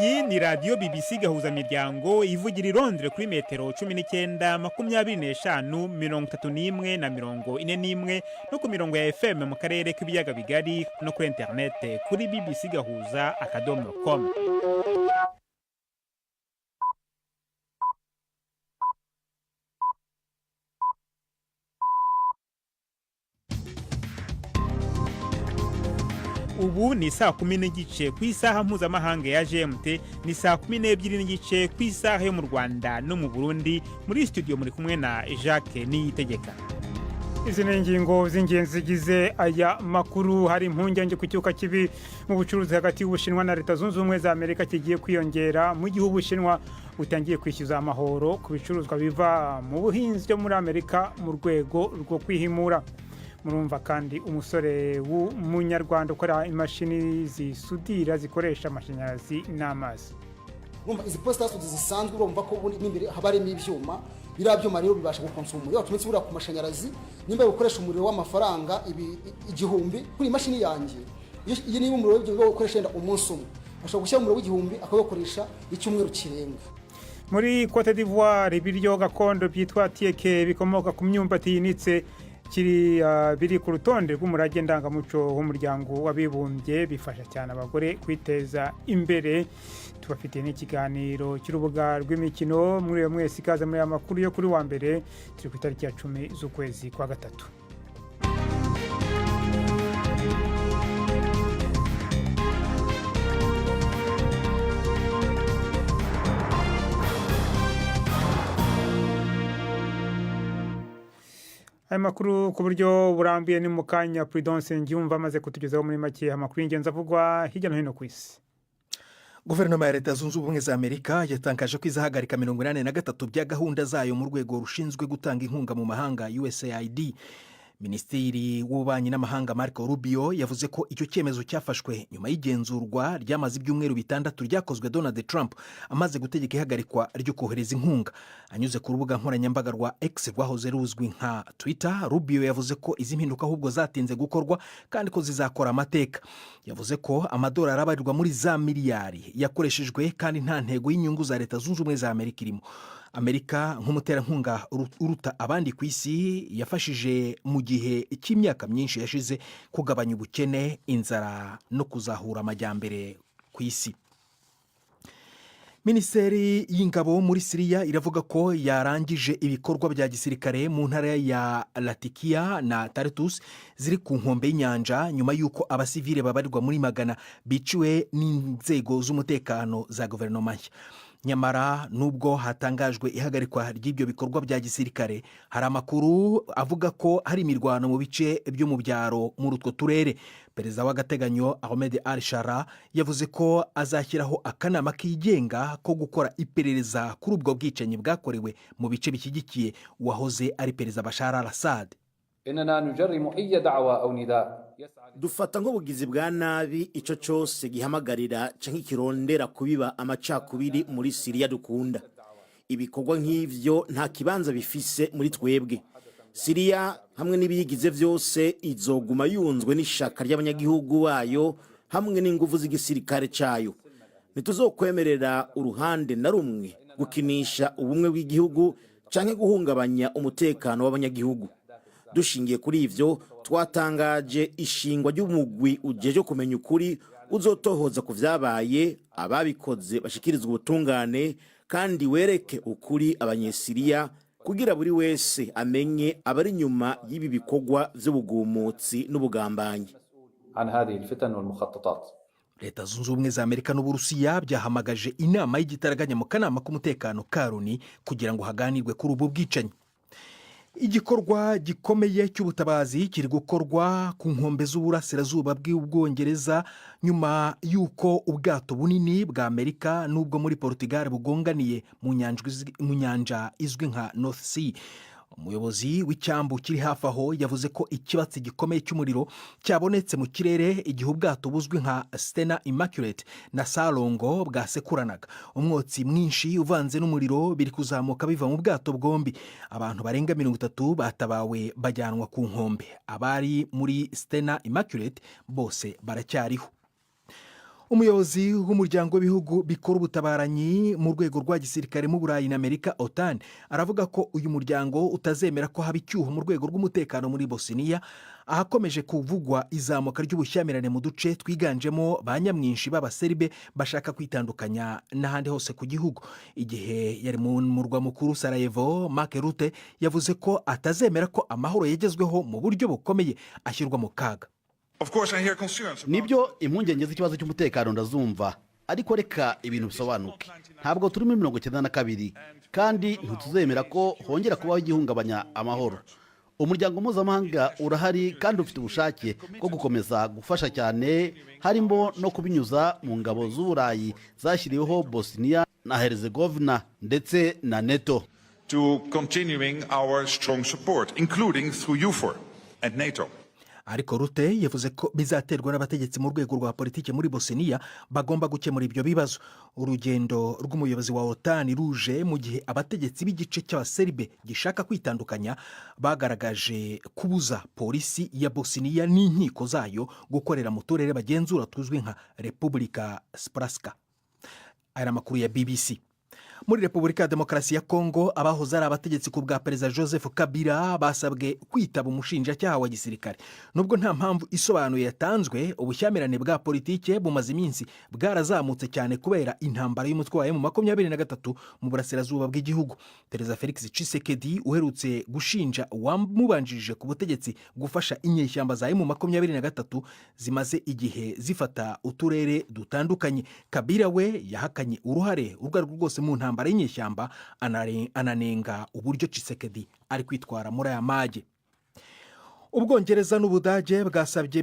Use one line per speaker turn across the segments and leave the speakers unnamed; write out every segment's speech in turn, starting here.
iyi ni radiyo BBC gahuza miryango ivugira i Londres kuri metero 19 25 31 na 41 no ku mirongo ya FM mu karere k'ibiyaga bigari no kuri internet kuri bbcgahuza.com. Ubu ni saa 10 n'igice ku isaha mpuzamahanga ya GMT, ni saa 12 n'igice ku isaha yo mu Rwanda no mu Burundi. Muri studio muri kumwe na Jacques Niyitegeka.
Izi ni ingingo z'ingenzi zigize aya makuru. Hari impungenge ku cyuka kibi mu bucuruzi hagati y'Ubushinwa na Leta Zunze Ubumwe za Amerika kigiye kwiyongera mu gihe Ubushinwa butangiye kwishyuza amahoro ku bicuruzwa biva mu buhinzi byo muri Amerika mu rwego rwo kwihimura. Murumva kandi umusore w'umunyarwanda ukora imashini zisudira zikoresha amashanyarazi n'amazi.
Izi postas zisanzwe urumva ko n'imbere habarimo ibyuma birabyuma rero bibasha gukonsoma umuriro watumetse bura ku mashanyarazi nimba gukoresha umuriro w'amafaranga igihumbi kuri imashini yanjye. Iyi ni umuriro w'igihumbi ukoresha umunsi umwe, ashobora gushyira umuriro w'igihumbi akayokoresha icyumweru kirenga.
Muri Cote d'Ivoire ibiryo gakondo byitwa tieke bikomoka ku myumbati yinitse biri ku rutonde rw'umurage ndangamuco w'umuryango w'abibumbye, bifasha cyane abagore kwiteza imbere. Tubafitiye n'ikiganiro cy'urubuga rw'imikino muri iyo mwese ikaza muri amakuru yo kuri wa mbere turi ku itariki ya 10 z'ukwezi kwa gatatu. Amakuru ku buryo burambiye ni mu kanya Prudence Ngyumva amaze kutugezaho muri make amakuru y'ingenzi avugwa hirya no hino ku isi.
Guverinoma ya Leta Zunze Ubumwe za Amerika yatangaje ko izahagarika 83 bya gahunda zayo mu rwego rushinzwe gutanga inkunga mu mahanga USAID. Minisitiri w'ububanyi n'amahanga Marco Rubio yavuze ko icyo cyemezo cyafashwe nyuma y'igenzurwa ryamaze ibyumweru 6 ryakozwe Donald Trump amaze gutegeka ihagarikwa ryo kohereza inkunga. Anyuze ku rubuga nkoranyambaga rwa X rwahoze ruzwi nka Twitter, Rubio yavuze ko izi mpinduka ahubwo zatinze gukorwa kandi ko zizakora amateka. Yavuze ko amadolari abarirwa muri za miliyari yakoreshejwe kandi nta ntego y'inyungu za Leta Zunze Ubumwe za Amerika irimo. Amerika nk'umuterankunga uruta abandi ku isi yafashije mu gihe cy'imyaka myinshi yashize kugabanya ubukene, inzara no kuzahura amajyambere ku isi. Minisiteri y'ingabo muri Syria iravuga ko yarangije ibikorwa bya gisirikare mu ntara ya Latakia na Tartus ziri ku nkombe y'inyanja nyuma y'uko abasivile babarirwa muri magana biciwe n'inzego z'umutekano za guverinoma nshya. Nyamara nubwo hatangajwe ihagarikwa ry'ibyo bikorwa bya gisirikare, hari amakuru avuga ko hari imirwano mu bice byo mu byaro muri utwo turere. Perezida w'agateganyo Ahmed al-Shara yavuze ko azashyiraho akanama kigenga ko gukora iperereza kuri ubwo bwicanyi bwakorewe mu bice bishyigikiye uwahoze ari Perezida Bashar al-Assad.
Dufata nk'ubugizi bwa nabi icyo cyose gihamagarira canke kirondera kubiba amacakubiri muri Syria dukunda. Ibikorwa nk'ivyo nta kibanza bifise muri twebwe. Syria hamwe n'ibiyigize vyose izoguma yunzwe n'ishaka ry'abanyagihugu bayo hamwe n'ingufu z'igisirikare cayo. Ntituzokwemerera uruhande na rumwe gukinisha ubumwe bw'igihugu canke guhungabanya umutekano w'abanyagihugu. Dushingiye kuri ivyo twatangaje ishingwa ry'umugwi ujeje kumenya ukuri uzotohoza ku vyabaye, ababikoze bashikirizwa ubutungane kandi wereke ukuri abanyesiriya kugira buri wese amenye abari nyuma y'ibi bikorwa vy'ubugumutsi n'ubugambanyi.
Leta Zunze Ubumwe za Amerika n'Uburusiya byahamagaje inama y'igitaraganya mu kanama k'umutekano ka Loni kugira ngo haganirwe kuri ubu bwicanyi. Igikorwa gikomeye cy'ubutabazi kiri gukorwa ku nkombe z'uburasirazuba bw'Ubwongereza nyuma y'uko ubwato bunini bwa Amerika n'ubwo muri Portugal bugonganiye mu nyanja izwi nka North Sea. Umuyobozi w'icyambu kiri hafi aho yavuze ko ikibatsi gikomeye cy'umuriro cyabonetse mu kirere igihe ubwato buzwi nka Stena Immaculate na Salongo bwasekuranaga. Umwotsi mwinshi uvanze n'umuriro biri kuzamuka biva mu bwato bwombi. Abantu barenga 30 batabawe bajyanwa ku nkombe. Abari muri Stena Immaculate bose baracyariho. umuyobozi w'umuryango w'ibihugu bikora ubutabaranyi mu rwego rwa gisirikare mu Burayi na Amerika OTAN aravuga ko uyu muryango utazemera ko haba icyuho mu rwego rw'umutekano muri Bosnia ahakomeje kuvugwa izamuka ry'ubushyamirane mu duce twiganjemo ba nyamwinshi b'abaserbe bashaka kwitandukanya n'ahandi hose ku gihugu. Igihe yari mu murwa mukuru Sarajevo, Mark Rutte yavuze ko atazemera ko amahoro yagezweho mu buryo bukomeye ashyirwa mu kaga.
Nibyo impungenge z'ikibazo cy'umutekano ndazumva, ariko reka ibintu bisobanuke. Ntabwo turi muri 1992 kandi ntituzemera ko hongera kubaho igihungabanya amahoro. Umuryango mpuzamahanga urahari kandi ufite ubushake bwo gukomeza gufasha cyane, harimo no kubinyuza mu ngabo z'Uburayi zashyiriweho Bosnia na Herzegovina ndetse na NATO.
To continuing our strong support, including through EUFOR and NATO.
Ariko Rutte yavuze ko bizaterwa n'abategetsi mu rwego rwa politiki muri Bosnia bagomba gukemura ibyo bibazo. Urugendo rw'umuyobozi wa OTAN ruje mu gihe abategetsi b'igice cy'abaserbe gishaka kwitandukanya bagaragaje kubuza polisi ya Bosnia n'inkiko zayo gukorera mu turere bagenzura tuzwi nka Republika Srpska. Aya makuru ya BBC. Muri Repubulika ya Demokarasi ya Kongo abahoze ari abategetsi ku bwa Perezida Joseph Kabila basabwe kwitaba umushinjacyaha wa gisirikare. Nubwo nta mpamvu isobanuye yatanzwe, ubushyamirane bwa politike bumaze iminsi bwarazamutse cyane kubera intambara y'umutwe wa M23 mu burasirazuba bw'igihugu. Perezida Felix Tshisekedi uherutse gushinja uwamubanjirije ku butegetsi gufasha inyeshyamba za M23 zimaze igihe zifata uturere dutandukanye. Kabila we yahakanye uruhare urwo ari rwo rwose mu ntambara y'inyeshyamba, ananenga uburyo Tshisekedi ari kwitwara muri aya mage. Ubwongereza n'Ubudage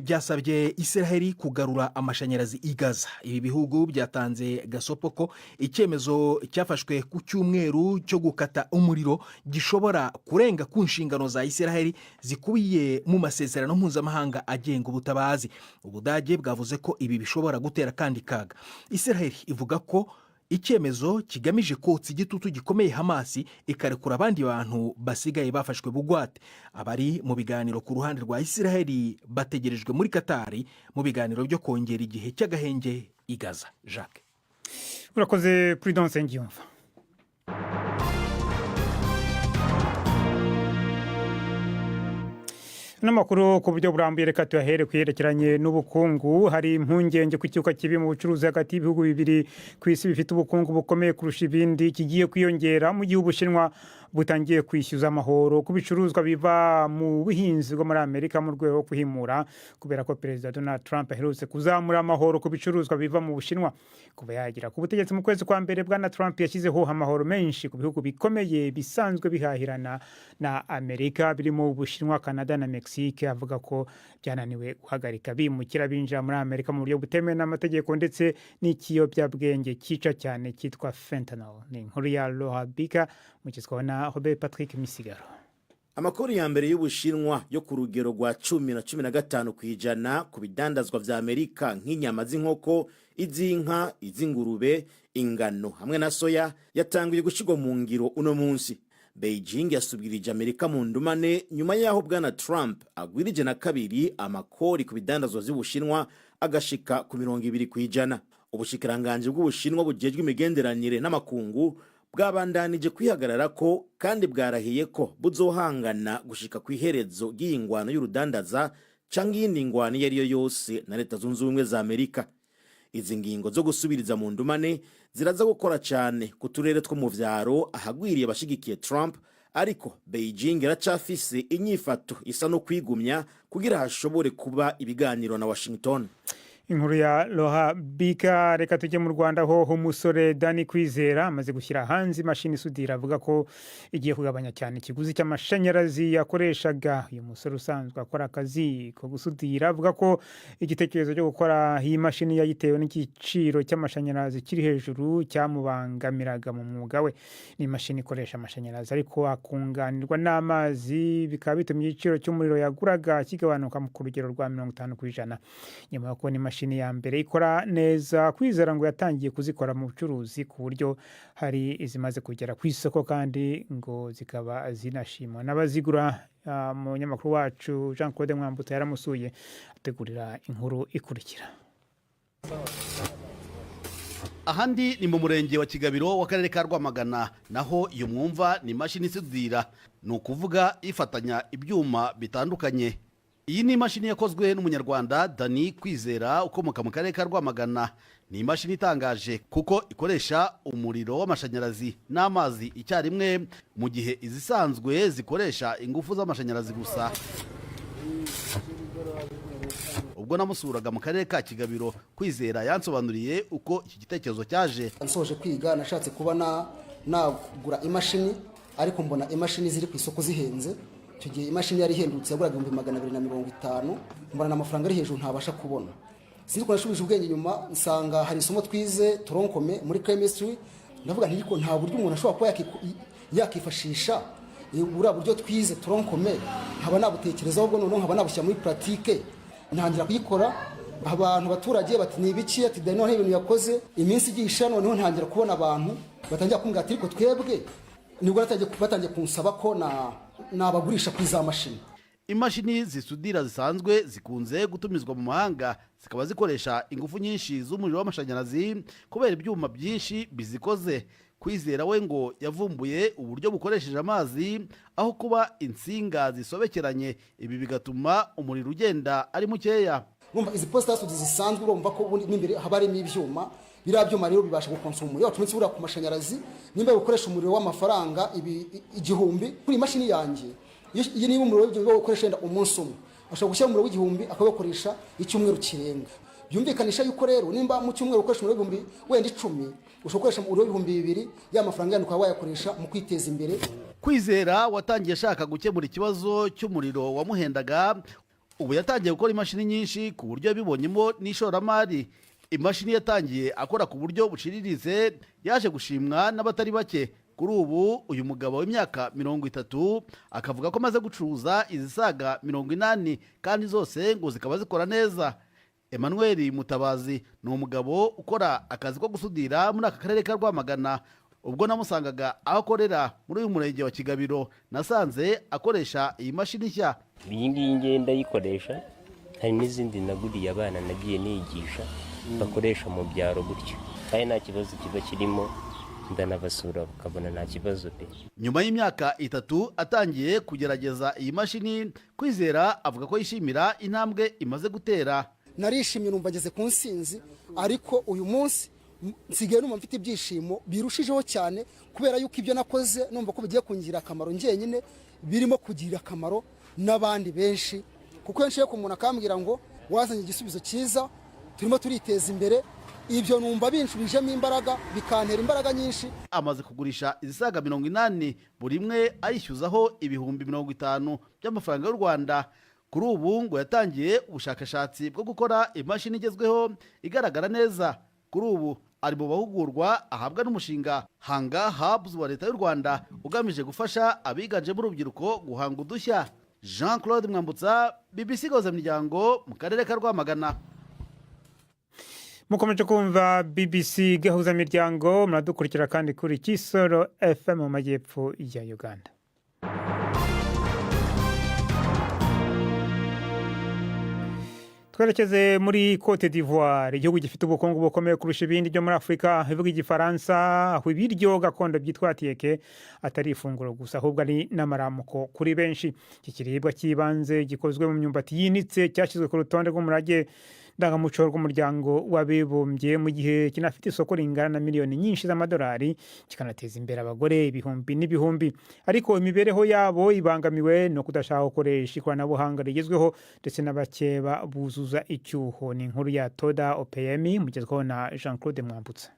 byasabye Israel kugarura amashanyarazi i Gaza. Ibi bihugu byatanze gasopo ko icyemezo cyafashwe ku cyumweru cyo gukata umuriro gishobora kurenga ku nshingano za Israel zikubiye mu masezerano mpuzamahanga agenga ubutabazi. Ubudage bwavuze ko ibi bishobora gutera kandi kaga. Israel ivuga ko icyemezo kigamije kotsa igitutu gikomeye Hamasi ikarekura abandi bantu basigaye bafashwe bugwate. Abari mu biganiro ku ruhande rwa Israel bategerejwe muri Katari mu biganiro byo kongera igihe cy'agahenge i Gaza. Jacques.
Urakoze Prudence Ngiyumva. N'amakuru ku buryo burambuye reka tuyahere kwerekeranye n'ubukungu. Hari impungenge ku icyuka kibi mu bucuruzi hagati y'ibihugu bibiri ku isi bifite ubukungu bukomeye kurusha ibindi kigiye kwiyongera mu gihe Ubushinwa butangiye kwishyuza amahoro ku bicuruzwa biva mu buhinzi bwo muri Amerika mu rwego rwo kuhimura, kubera ko Perezida Donald Trump aherutse kuzamura amahoro ku bicuruzwa biva mu Bushinwa. Kuva yagera ku butegetsi mu kwezi kwa mbere, Bwana Trump yashyizeho amahoro menshi ku bihugu bikomeye bisanzwe bihahirana na Amerika birimo Ubushinwa, Canada na Mexique. Avuga ko byananiwe guhagarika bimukira binjira muri Amerika mu buryo butemewe n'amategeko ndetse n'ikiyobyabwenge cyica cyane cyitwa fentanyl. Ni inkuru ya Laura Bika mukizwa na Robert Patrick Misigaro.
Amakuru ya mbere y'Ubushinwa yo ku rugero rwa 10 na 15 kwijana ku bidandazwa vya Amerika nk'inyama z'inkoko, iz'inka, iz'ingurube, ingano hamwe na soya yatanguye gushigwa mu ngiro uno munsi. Beijing yasubirije Amerika mu ndumane nyuma yaho Bwana Trump agwirije na kabiri amakori ku bidandazwa z'Ubushinwa agashika ku 20 kwijana. Ubushikiranganje bw'Ubushinwa bujejwe imigenderanire n'amakungu bwabandanije kwihagarara ko kandi bwarahiye ko buzohangana gushika ku iherezo ry'ingwano y'urudandaza canke iyindi ngwano iyo ariyo yose na Leta Zunze Ubumwe za Amerika. Izi ngingo zo gusubiriza mu ndumane ziraza gukora cyane ku turere two mu vyaro ahagwiriye abashigikiye Trump, ariko Beijing iracafise inyifato isa no kwigumya kugira hashobore kuba ibiganiro na Washington.
Inkuru ya Loha Bika. Reka tujye mu Rwanda ho umusore Dani Kwizera amaze gushyira hanze imashini isudira, avuga ko igiye kugabanya cyane ikiguzi cy'amashanyarazi yakoreshaga. Uyu musore usanzwe akora akazi ko gusudira avuga ko igitekerezo cyo gukora iyi mashini yayitewe n'igiciro cy'amashanyarazi kiri hejuru cyamubangamiraga mu mwuga we. Ni imashini ikoresha amashanyarazi ariko akunganirwa n'amazi, bikaba bituma igiciro cy'umuriro yaguraga kigabanuka ku rugero rwa 50%. Nyuma yo kubona imashini ya mbere ikora neza, Kwizera ngo yatangiye kuzikora mu bucuruzi ku buryo hari izimaze kugera ku isoko kandi ngo zikaba zinashimwa n'abazigura. Umunyamakuru wacu Jean Claude Mwambutsa yaramusuye ategurira inkuru ikurikira.
ahandi ni mu murenge wa Kigabiro w'akarere ka Rwamagana, naho iyo mwumva ni imashini isudira, ni ukuvuga ifatanya ibyuma bitandukanye. Iyi ni imashini yakozwe n'umunyarwanda Dani Kwizera ukomoka mu karere ka Rwamagana. Ni imashini itangaje kuko ikoresha umuriro w'amashanyarazi n'amazi icyarimwe, mu gihe izisanzwe zikoresha ingufu z'amashanyarazi gusa. Ubwo namusuraga mu karere ka Kigabiro, Kwizera yansobanuriye uko iki gitekerezo cyaje.
Nsoje kwiga nashatse kuba nagura imashini, ariko mbona imashini ziri ku isoko zihenze. Icyo gihe imashini yari ihendutse yaguraga 250, mbona amafaranga ari hejuru ntabasha kubona. Sinzi ko nashubije ubwenge nyuma, nsanga hari isomo twize toronkome muri chemistry, ndavuga nti ariko nta buryo umuntu ashobora kuba yakifashisha buriya buryo twize toronkome, nkaba nabutekerezaho, ubwo noneho nkaba nabushyira muri pratique. Ntangira kuyikora, abantu baturage bati ni ibiki, ati dani none ibintu yakoze. Iminsi igisha, noneho ntangira kubona abantu batangira kumbwira ati ariko twebwe, nibwo batangiye kunsaba ko nabagurisha kuri za mashini.
Imashini zisudira zisanzwe zikunze gutumizwa mu mahanga, zikaba zikoresha ingufu nyinshi z'umuriro w'amashanyarazi kubera ibyuma byinshi bizikoze. Kwizera we ngo yavumbuye uburyo bukoresheje amazi aho kuba insinga zisobekeranye, ibi bigatuma umuriro ugenda ari mukeya.
Izi postas zisanzwe urumva ko n'imbere haba harimo ibyuma, biriya byuma rero bibasha gukonsoma umuriro wacumetse buriya ku mashanyarazi. Nimba ukoresha umuriro w'amafaranga igihumbi kuri imashini yanjye, iyi niba umuriro w'igihumbi ukoresha umunsi umwe, ashobora gushyira umuriro w'igihumbi akabakoresha icyumweru kirenga. Byumvikanisha yuko rero nimba mu cyumweru ukoresha umuriro w'ibihumbi wenda 10, ushobora gukoresha umuriro w'ibihumbi 2, ya mafaranga yanduka wayakoresha mu kwiteza imbere.
Kwizera watangiye ashaka gukemura ikibazo cy'umuriro wamuhendaga, ubu yatangiye gukora imashini nyinshi ku buryo yabibonyemo n'ishoramari. Imashini yatangiye akora ku buryo buciriritse, yaje gushimwa n'abatari bake. Kuri ubu uyu mugabo w'imyaka 30 akavuga ko amaze gucuruza izisaga 80, kandi zose ngo zikaba zikora neza. Emmanuel Mutabazi ni umugabo ukora akazi ko gusudira muri aka karere ka Rwamagana. Ubwo namusangaga aho akorera muri uyu murenge wa Kigabiro, nasanze akoresha iyi mashini nshya.
Iyi ngiyi ngenda yikoresha, hari n'izindi naguriye abana nagiye nigisha bakoresha mu byaro gutyo, kandi nta kibazo kiba kirimo, ndanabasura bakabona nta kibazo pe.
Nyuma y'imyaka 3 atangiye kugerageza iyi mashini, Kwizera avuga ko yishimira intambwe imaze gutera.
Narishimye numva ngeze ku nsinzi, ariko uyu munsi nsigaye numva mfite ibyishimo birushijeho cyane, kubera yuko ibyo nakoze numva ko bigiye kungira akamaro ngenyine, birimo kugira akamaro n'abandi benshi. Kuko nshye ko umuntu akambwira ngo wazanye igisubizo cyiza, turimo turiteza imbere, ibyo numva binshubijemo imbaraga, bikantera imbaraga nyinshi.
Amaze kugurisha izisaga 80, buri imwe ayishyuzaho ibihumbi 50 by'amafaranga y'u Rwanda. Kuri ubu ngo yatangiye ubushakashatsi bwo gukora imashini igezweho igaragara neza. Kuri ubu ari mu bahugurwa ahabwa n'umushinga Hanga Hubs wa Leta y'u Rwanda ugamije gufasha abiganjemo urubyiruko guhanga udushya. Jean Claude Mwambutsa, BBC Gahuzamiryango mu karere ka Rwamagana.
Mukomeje kumva BBC Gahuzamiryango, muradukurikira kandi kuri Kisoro FM mu majyepfo ya Uganda. Twerekeze muri Cote d'Ivoire, igihugu gifite ubukungu bukomeye kurusha ibindi byo muri Afrika, bivuga igifaransa, aho ibiryo gakondo byitwa tieke atari ifunguro gusa, ahubwo ari n'amaramuko kuri benshi. Iki kiribwa kibanze gikozwe mu myumbati yinitse, cyashyizwe ku rutonde rw'umurage ndangamuco rw'umuryango w'abibumbye, mu gihe kinafite isoko ringana na miliyoni nyinshi z'amadolari, kikanateza imbere abagore ibihumbi n'ibihumbi. Ariko imibereho yabo ibangamiwe no kudashaka gukoresha ikoranabuhanga rigezweho, ndetse n'abakeba buzuza icyuho. Ni inkuru ya Toda Opeyemi mugezweho na Jean Claude Mwambutsa.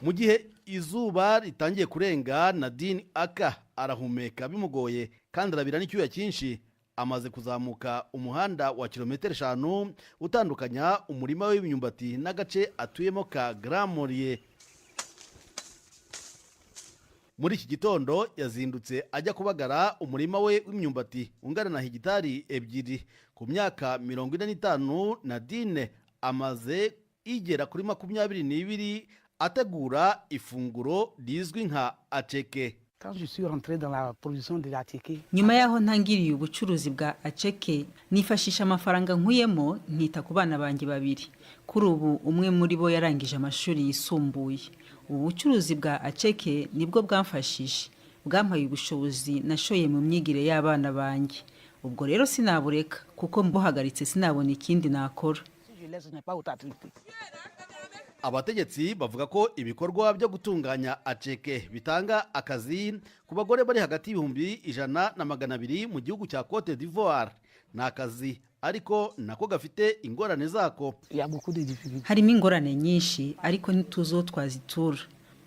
Mu gihe izuba ritangiye kurenga, Nadine Aka arahumeka bimugoye kandi arabira n'icyuya cyinshi. Amaze kuzamuka umuhanda wa kilometero 5 utandukanya umurima w'imyumbati n'agace atuyemo ka Gramorie. Muri iki gitondo yazindutse ajya kubagara umurima we w'imyumbati ungana na hegitari 2. Ku myaka 45, Nadine amaze igera kuri 22 ategura ifunguro rizwi nka acheke.
nyuma yaho ntangiriye ubucuruzi bwa aceke nifashisha amafaranga nkuyemo nkita ku bana banjye babiri. Kuri ubu umwe muri bo yarangije amashuri yisumbuye. Ubu bucuruzi bwa aceke nibwo bwamfashije, bwampaye ubushobozi nashoye mu myigire y'abana banjye. Ubwo rero sinabureka kuko mbuhagaritse sinabona ikindi nakora.
Abategetsi bavuga ko ibikorwa byo gutunganya aceke bitanga akazi ku bagore bari hagati y'ibihumbi 100 na 200 mu gihugu cya Cote d'Ivoire. Ni akazi ariko nako gafite ingorane zako.
Harimo ingorane nyinshi ariko ntituzo twazitura.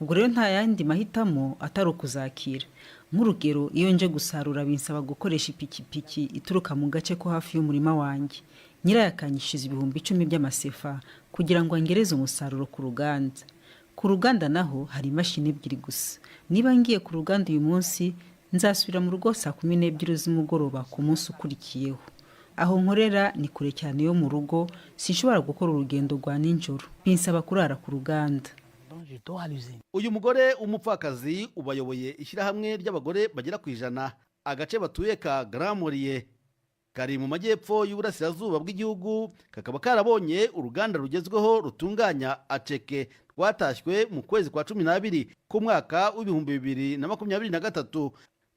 Ubwo rero nta yandi mahitamo atari ukuzakira. Nk'urugero, iyo nje gusarura binsaba gukoresha ipikipiki ituruka mu gace ko hafi y'umurima wanjye. Nyirayakanyishiza ibihumbi 10 by'amasefa kugira ngo angereze umusaruro ku ruganda. Ku ruganda naho hari imashini 2 gusa. Niba ngiye ku ruganda uyu munsi, nzasubira mu rugo saa 12 z'umugoroba ku munsi ukurikiyeho. Aho nkorera ni kure cyane yo mu rugo, sinshobora gukora urugendo rwa ninjoro. Binsaba kurara ku ruganda.
Uyu mugore umupfakazi ubayoboye ishyirahamwe ry'abagore bagera ku 100. Agace batuye ka Gramoriye kari mu majyepfo y'uburasirazuba bw'igihugu, kakaba karabonye uruganda rugezweho rutunganya aceke rwatashywe mu kwezi kwa 12 ku mwaka w'ibihumbi 2023.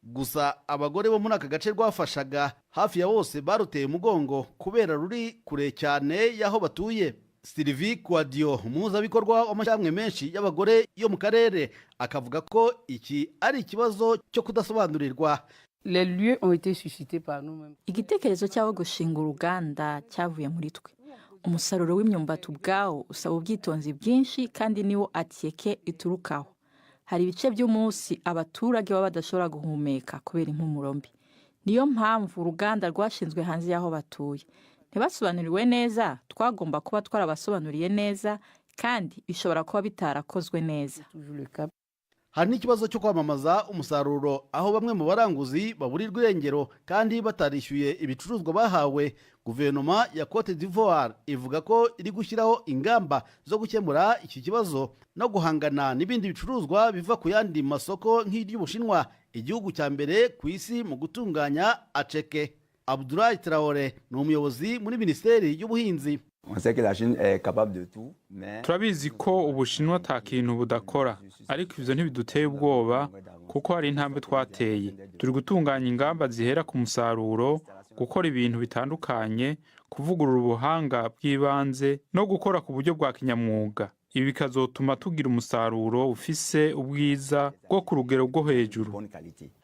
Gusa abagore bo muri aka gace rwafashaga hafi ya bose baruteye umugongo kubera ruri kure cyane y'aho batuye. Sylvie Quadio, umuhuzabikorwa w'amashyirahamwe menshi y'abagore yo mu karere, akavuga ko iki ari ikibazo cyo kudasobanurirwa.
Les lieux ont été suscités par nous-mêmes.
Igitekerezo cyawo gushinga uruganda cyavuye muri twe. Umusaruro w'imyumbati ubwawo usaba ubwitonzi bwinshi kandi niwo aceke iturukaho. Hari ibice by'umunsi abaturage baba badashobora guhumeka kubera impumuro mbi. Niyo mpamvu uruganda rwashinzwe hanze y'aho batuye. Ntibasobanuriwe neza, twagomba kuba twarabasobanuriye neza kandi bishobora kuba bitarakozwe neza.
Hari n'ikibazo cyo kwamamaza umusaruro aho bamwe mu baranguzi baburirwa irengero kandi batarishyuye ibicuruzwa bahawe. Guverinoma ya Cote d'Ivoire ivuga ko iri gushyiraho ingamba zo gukemura iki kibazo no guhangana n'ibindi bicuruzwa biva ku yandi masoko nk'iry'Ubushinwa, igihugu cya mbere ku isi mu gutunganya aceke. Abdoulaye Traoré ni umuyobozi muri Minisiteri y'Ubuhinzi.
Turabizi ko Ubushinwa ata kintu budakora, ariko ivyo ntibiduteye ubwoba kuko hari intambwe twateye. Turi gutunganya ingamba zihera ku musaruro, gukora ibintu bitandukanye, kuvugurura ubuhanga bw'ibanze no gukora ku buryo bwa kinyamwuga. Ibi bikazotuma tugira umusaruro ufise ubwiza bwo ku rugero rwo hejuru.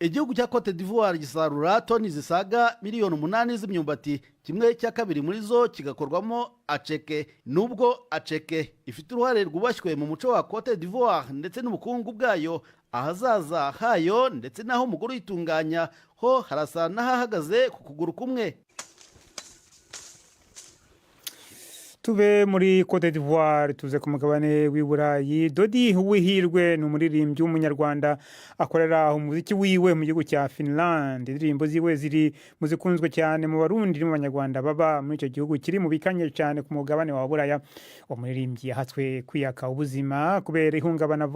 Igihugu cya Cote d'Ivoire gisarura toni zisaga miliyoni 8 z'imyumbati, kimwe cya kabiri muri zo kigakorwamo aceke. Nubwo aceke ifite uruhare rwubashywe mu muco wa Cote d'Ivoire ndetse n'ubukungu bwayo, ahazaza hayo ndetse naho umugore uyitunganya ho harasa n'ahahagaze ku kuguru kumwe.
Tube muri Cote d'Ivoire tuze ku mugabane w'Iburayi. Dodi Uwihirwe ni umuririmbyi w'umunyarwanda akorera umuziki wiwe mu gihugu cya Finland. Indirimbo ziwe ziri muzikunzwe cyane mu Barundi mu Banyarwanda baba muri icyo gihugu kiri mu bikanye cyane ku mugabane wa Buraya. Umuririmbyi yahatswe kwiyaka ubuzima kubera ihungabana,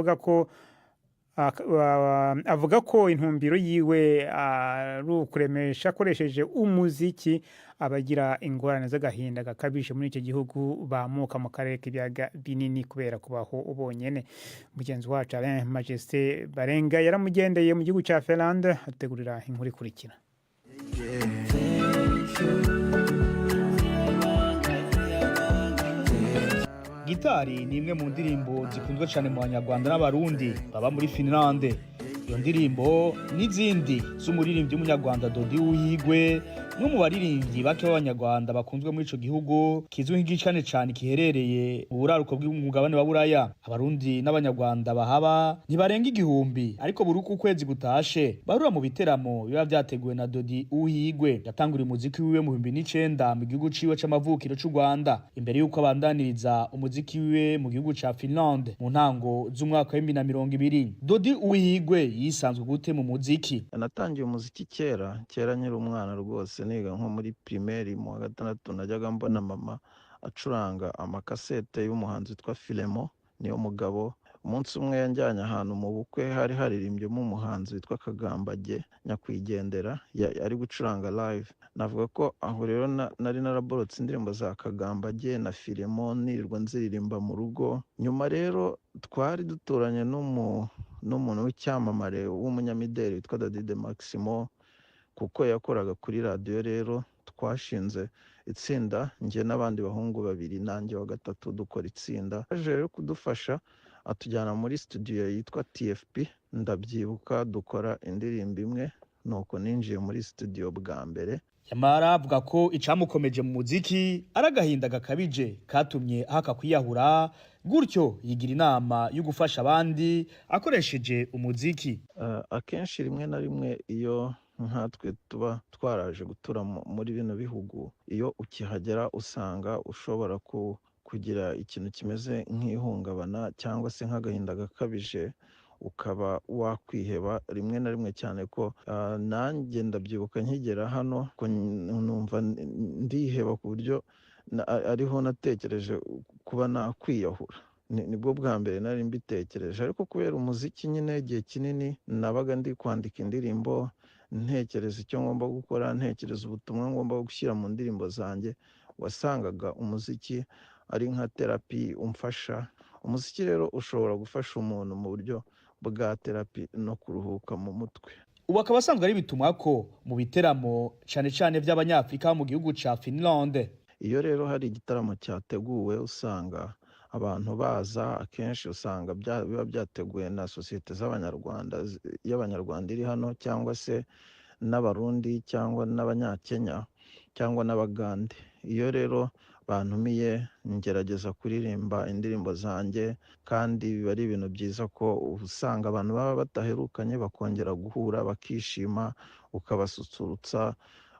avuga ko intumbiro yiwe ari ukuremesha akoresheje umuziki abagira ingorane z'agahinda gakabije muri icyo gihugu bamuka mu karere k'ibiyaga binini kubera kubaho ubonyene. Mugenzi wacu Alain Majesté Barenga yaramugendeye mu gihugu cya Finland ategurira inkuru ikurikira.
Gitari ni imwe mu ndirimbo zikunzwe cyane mu Banyarwanda n'Abarundi baba muri Finland. Iyo ndirimbo n'izindi z'umuririmbyi w'umunyarwanda Dodi Uwihirwe, no mu baririmbyi bake b'Abanyarwanda bakunzwe muri ico gihugu kizwi nk'igicane cyane kiherereye mu buraruko bw'umugabane wa Buraya. Abarundi n'Abanyarwanda bahaba ntibarenga 1000, ariko buri uko ukwezi gutashe barura mu biteramo biba byateguwe na Dodi Uwihirwe. Yatanguriye umuziki wiwe mu 2009 mu gihugu ciwe c'amavukiro c'u Rwanda, imbere yuko abandaniriza umuziki wiwe mu gihugu ca Finland mu ntango z'umwaka wa 2020. Dodi Uwihirwe yisanzwe gute mu muziki?
Natangiye umuziki kera nyiri umwana rwose, niga nko muri primaire mu wa 6 najyaga mbona mama acuranga amakasete y'umuhanzi witwa Filemo niyo mugabo umunsi umwe yanjyanye ahantu mu bukwe hari haririmbyemo umuhanzi witwa Kagambage nyakwigendera ari gucuranga live. Navuga ko aho rero nari naraborotse indirimbo za Kagambage na Filemon nirirwa nziririmba mu rugo. Nyuma rero twari duturanye n'umuntu w'icyamamare w'umunyamideli witwa Dadide Maximo, kuko yakoraga kuri radiyo. Rero twashinze itsinda, njye n'abandi bahungu babiri nanjye wa gatatu dukora itsinda. Aje rero kudufasha atujyana muri studio yitwa TFP, ndabyibuka dukora indirimbo imwe, nuko ninjiye muri studio bwa mbere.
Yamara avuga ko icamukomeje mu muziki ari agahinda gakabije katumye ahaka kwiyahura, gutyo yigira inama yo gufasha abandi akoresheje umuziki.
Akenshi rimwe na rimwe iyo nkatwe tuba twaraje gutura muri bino bihugu, iyo ukihagera usanga ushobora kugira ikintu kimeze nk'ihungabana cyangwa se nk'agahinda gakabije, ukaba wakwiheba rimwe na rimwe, cyane ko nanjye ndabyibuka nkigera hano ko numva ndiheba ku buryo ariho natekereje kuba nakwiyahura. Nibwo bwa mbere nari mbitekereje, ariko kubera umuziki nyine igihe kinini nabaga ndi kwandika indirimbo, ntekereza icyo ngomba gukora, ntekereza ubutumwa ngomba gushyira mu ndirimbo zanjye, wasangaga umuziki ari nka terapi umfasha. Umuziki rero ushobora gufasha umuntu mu buryo bwa terapi no kuruhuka mu mutwe.
Ubu akaba asanzwe ari bitumwa ko mu biteramo cyane cyane by'Abanyafrika mu gihugu ca Finland.
Iyo rero hari igitaramo cyateguwe usanga abantu baza, akenshi usanga biba byateguwe na sosiyete y'Abanyarwanda iri hano, cyangwa se n'Abarundi cyangwa n'Abanyakenya cyangwa n'Abagande. Iyo rero bantumiye ngerageza kuririmba indirimbo zanjye, kandi biba ari ibintu byiza ko usanga abantu baba bataherukanye bakongera guhura bakishima, ukabasusurutsa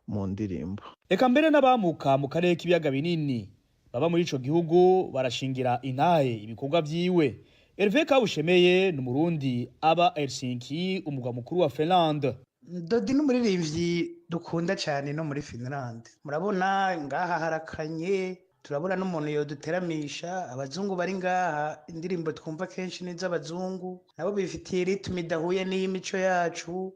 mu ndirimbo.
Eka mbere n'abamuka mu karere k'ibiyaga binini baba muri ico gihugu barashingira intahe ibikorwa vyiwe. Hervé Kabushemeye ni Umurundi aba Helsinki, umugwa mukuru wa Finland.
Dodi n'umuririmbyi dukunda cyane no muri Finland. Murabona ngaha harakanye, turabona n'umuntu yoduteramisha. Abazungu bari ngaha, indirimbo twumva kenshi n'iz'abazungu, nabo bifitiye ritme idahuye n'imico yacu,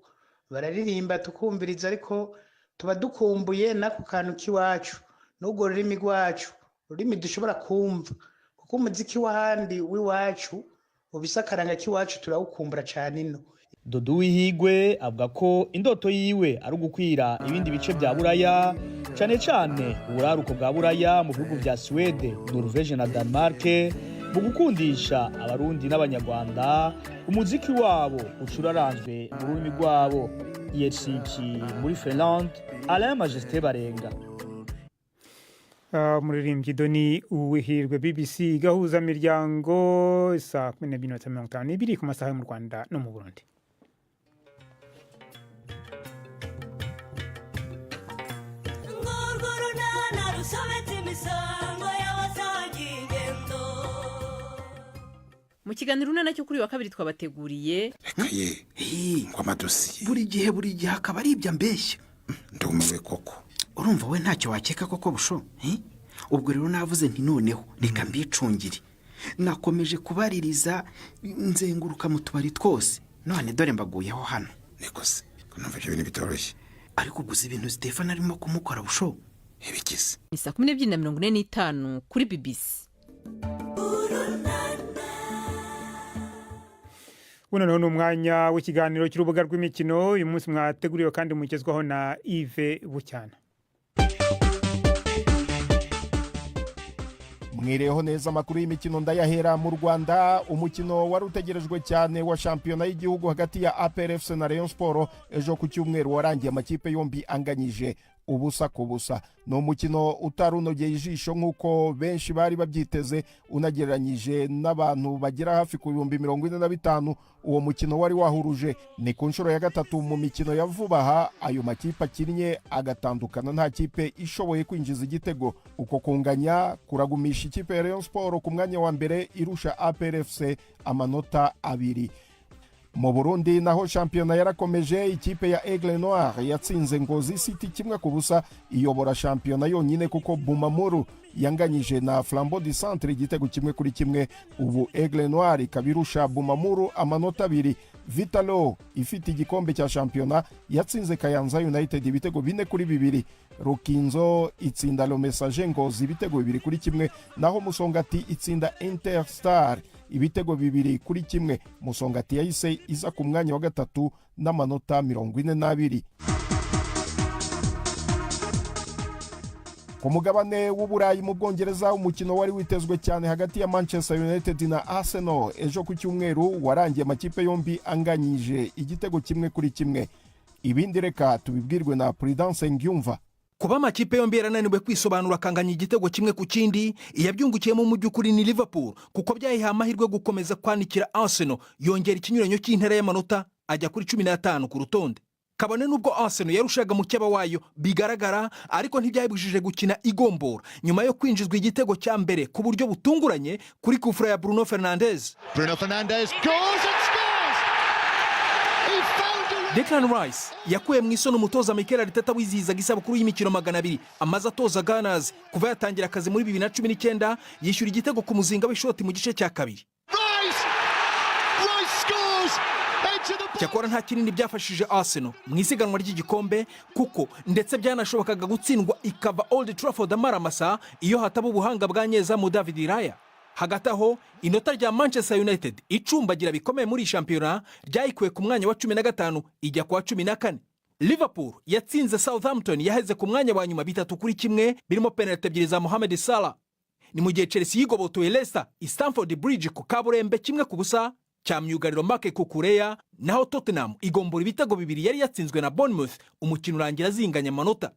bararirimba tukumviriza, ariko tuba dukumbuye nako kantu k'iwacu n'ubwo rurimi rwacu, ururimi dushobora kumva, kuko umuziki w'ahandi w'iwacu ubisa akaranga k'iwacu turawukumbura cyane ino.
Dodo Uwihigwe avuga ko indoto yiwe ari ugukwira ibindi bice bya Buraya, cyane cyane uburaruko bwa Buraya mu bihugu bya Swede, Norvege na Denmark, mu gukundisha abarundi n'abanyarwanda umuziki wabo ucuraranzwe mu rurimi rwabo. Helsinki muri Finland, Alain Majesté Barenga.
Umuririmbyi Doni Uwihirwe, BBC gahuza miryango, saa 12:52 ku masaha mu Rwanda no mu Burundi.
Mu kiganiro unana cyo kuri wa kabiri twabateguriye
ngo amadosiye buri gihe akaba ari ibyo mbeshya. Ndumiwe koko. Urumva we ntacyo wakeka koko busho? Ubwo rero navuze nti noneho reka mbicungire. Nakomeje kubaririza nzenguruka mu tubari twose, none dore mbaguyeho hano. Niko se kunumva ibyo bintu bitoroshye. Ariko guza ibintu Stefan arimo kumukora busho ibikize.
Ni saa 12:45 kuri BBC.
Unoneho n'umwanya w'ikiganiro cy'urubuga rw'imikino. Uyu munsi mwateguriwe kandi mugezwaho na Yves Bucyana.
Mwireho neza amakuru y'imikino ndayahera mu Rwanda. Umukino wari utegerejwe cyane wa shampiyona y'igihugu hagati ya APR FC na Rayon Sport ejo ku cyumweru warangiye amakipe yombi anganyije ubusa ku busa. Ni umukino utarunogeye ijisho nk'uko benshi bari babyiteze, unagereranyije n'abantu bagera hafi ku 45,000 uwo mukino wari wahuruje. Ni ku nshuro ya gatatu mu mikino ya vuba aha ayo makipe akinnye agatandukana nta kipe ishoboye kwinjiza igitego. Uko kunganya kuragumisha ikipe ya Rayon Sport ku mwanya wa mbere irusha APR FC amanota 2. mu Burundi naho shampiyona yarakomeje. Ikipe ya Aigle Noir yatsinze Ngozi City 1-0 iyobora shampiyona yonyine kuko Bumamuru yanganyije na Flambeau du Centre igitego 1-1. Ubu Aigle Noir ikabirusha Bumamuru amanota 2. Vitalo ifite igikombe cya shampiyona yatsinze Kayanza United ibitego 4-2. Rukinzo itsinda Le Messager Ngozi ibitego 2-1, naho Musongati itsinda Interstar ibitego 2-1. Musongati yahise iza ku mwanya wa gatatu n'amanota 42. Ku mugabane w'Uburayi mu Bwongereza, umukino wari witezwe cyane hagati ya Manchester United na Arsenal ejo ku cyumweru warangiye amakipe yombi anganyije igitego 1-1. Ibindi reka tubibwirwe na Prudence Ngyumva.
Kuba amakipe yombi yarananiwe kwisobanura akanganya igitego 1-1, iyabyungukiyemo mu by'ukuri ni Liverpool kuko byayiha amahirwe gukomeza kwanikira Arsenal, yongera ikinyuranyo cy'intera y'amanota ajya kuri 15 ku rutonde. Kabone nubwo Arsenal yarushaga mu cyaba wayo bigaragara, ariko ntibyayibujije gukina igombora nyuma yo kwinjizwa igitego cya mbere ku buryo butunguranye kuri kufura ya Bruno Fernandes.
Goes and scores! He found a...
Declan Rice yakuye mu isono umutoza Mikel Arteta wizihizaga isabukuru y'imikino 200 amaze atoza Gunners kuva yatangira akazi muri 2019, yishyura igitego ku muzinga w'ishoti mu gice cya kabiri.
Rice scores!
Cyakora nta kinini byafashije Arsenal mu isiganwa ry'igikombe kuko ndetse byanashobokaga gutsindwa ikava Old Trafford amaramasa iyo hataba ubuhanga bwa nyezamu David Raya. Hagati aho inota rya Manchester United icumbagira bikomeye muri shampiyona ryayikuye ku mwanya wa 15 ijya kwa 14. Liverpool yatsinze Southampton yaheze ku mwanya wa nyuma 3-1 birimo penalty ebyiri za Mohamed Salah. Ni mu gihe Chelsea yigobotoye Leicester i Stamford Bridge ku kaburembe 1-0 cya myugariro Marc Cucurella, naho Tottenham igombora ibitego 2 yari yatsinzwe na Bournemouth umukino urangira zinganya amanota.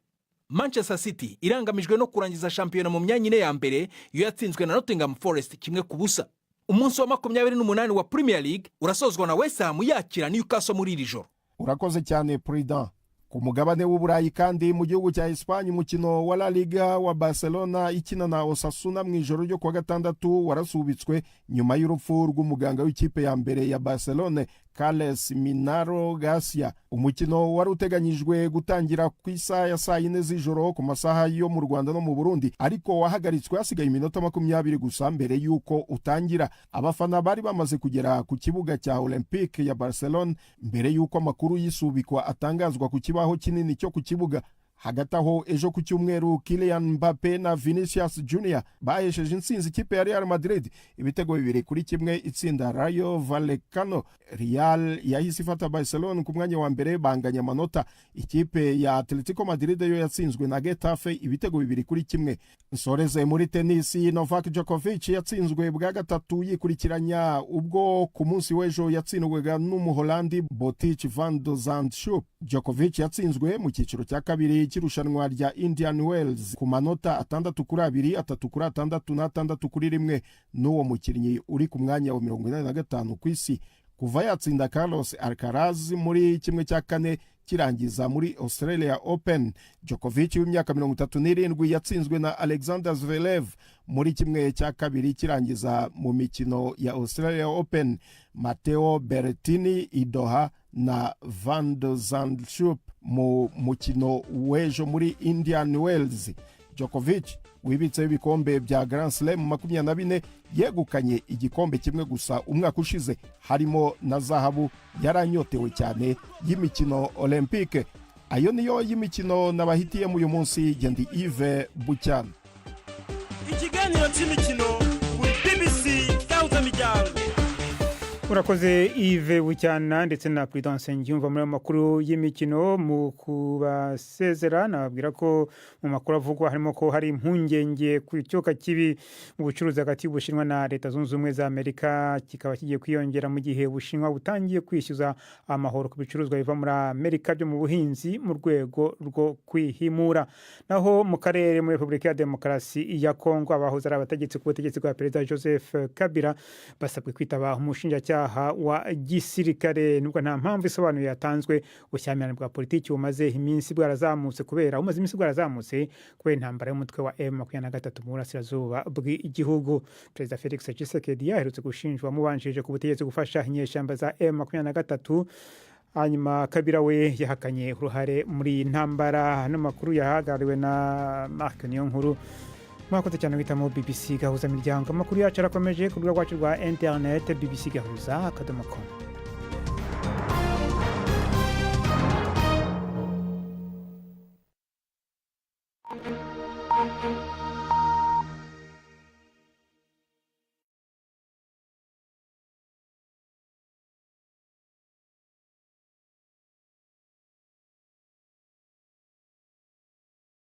Manchester City irangamijwe no kurangiza shampiyona mu myanya 4 ya mbere yo yatsinzwe na Nottingham Forest 1-0. Umunsi wa 28 wa Premier League urasozwa na West Ham yakira Newcastle muri iri joro.
Urakoze cyane Prudent. Ku mugabane w'Uburayi kandi mu gihugu cya Espagne, umukino wa La Liga wa Barcelona ikina na Osasuna mu ijoro ryo kwa gatandatu warasubitswe nyuma y'urupfu rw'umuganga w'ikipe ya mbere ya Barcelona Carles Minaro Garcia. Umukino wari uteganyijwe gutangira ku isaha ya saa 4 z'ijoro ku masaha yo mu Rwanda no mu Burundi, ariko wahagaritswe hasigaye iminota 20 gusa mbere y'uko utangira. Abafana bari bamaze kugera ku kibuga cya Olympique ya Barcelona mbere y'uko amakuru y'isubikwa atangazwa ku kibaho kinini cyo ku kibuga. Hagati aho ejo ku cyumweru Kylian Mbappe na Vinicius Junior bahesheje intsinzi ikipe ya Real Madrid ibitego 2-1 itsinda Rayo Vallecano. Real yahise ifata Barcelona ku mwanya wa mbere banganya amanota. Ikipe ya Atletico Madrid yo yatsinzwe na Getafe ibitego 2-1. Nsoreze muri tennis, Novak Djokovic yatsinzwe bwa gatatu yikurikiranya ubwo ku munsi w'ejo yatsindwaga n'Umuholandi Botic van der Zandschulp. Djokovic yatsinzwe mu cyiciro cya kabiri cy'irushanwa rya Indian Wells ku manota 6-2, 3-6 na 6-1 n'uwo mukinnyi uri ku mwanya wa 85 ku isi kuva yatsinda Carlos Alcaraz muri kimwe cya kane kirangiza muri Australia Open. Djokovic w'imyaka 37 yatsinzwe na Alexander Zverev muri kimwe cya kabiri kirangiza mu mikino ya Australia Open. Matteo Berrettini i Doha na Van der Zandschulp mu mukino w'ejo muri Indian Wells. Djokovic wibitseho ibikombe bya Grand Slam 24 yegukanye igikombe kimwe gusa umwaka ushize, harimo na zahabu. Yaranyotewe cyane y'imikino Olympique. Ayo niyo y'imikino nabahitiyemo uyu munsi. Gendi Yves Bucyana.
Ikiganiro cy'imikino kuri BBC Sauza Miryango.
Urakoze Yves Bucyana ndetse na Prudence Ngyumva muri makuru y'imikino. Mu kubasezera nababwira ko mu makuru avugwa harimo ko hari impungenge ku cyoka kibi mu bucuruzi hagati y'Ubushinwa na Leta Zunze Ubumwe za Amerika, kikaba kigiye kwiyongera mu gihe Ubushinwa butangiye kwishyuza amahoro ku bicuruzwa biva muri Amerika byo mu buhinzi mu rwego rwo kwihimura. Naho mu karere muri Repubulika ya Demokarasi ya Kongo, abahoze ari abategetsi ku butegetsi bwa Perezida Joseph Kabila basabwe kwitaba umushinjacyaha umushinjacyaha wa gisirikare nubwo nta mpamvu isobanuye yatanzwe ubushyamirane bwa politiki bumaze iminsi bwarazamutse kubera intambara y'umutwe wa M23 mu burasirazuba bw'igihugu. Perezida Felix Tshisekedi yaherutse gushinjwa mubanjije ku butegetsi gufasha inyeshyamba za M23, hanyuma Kabila we yahakanye uruhare muri iyi ntambara. Hano makuru yahagarariwe na Mark Niyonkuru. Mwakoze cyane guhitamo BBC Gahuza Miryango. Amakuru yacu arakomeje ku rubuga rwacu rwa internet bbcgahuza.com.